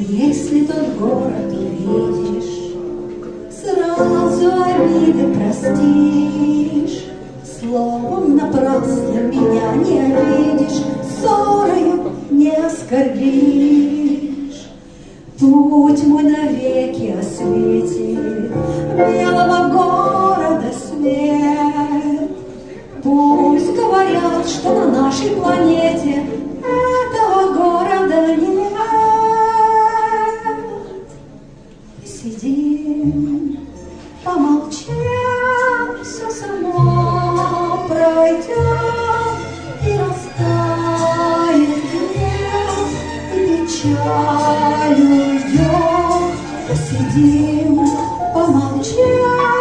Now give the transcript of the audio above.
Если тот город увидишь, сразу обиды простишь. Словом напрасно меня не обидишь, ссорою не оскорбишь. Путь мой навеки осветит белого города свет. Пусть говорят, что на нашей планете этого города нет. Сидим, помолчим, все само пройдет и растает гнев, и печаль уйдет. Посидим, помолчим.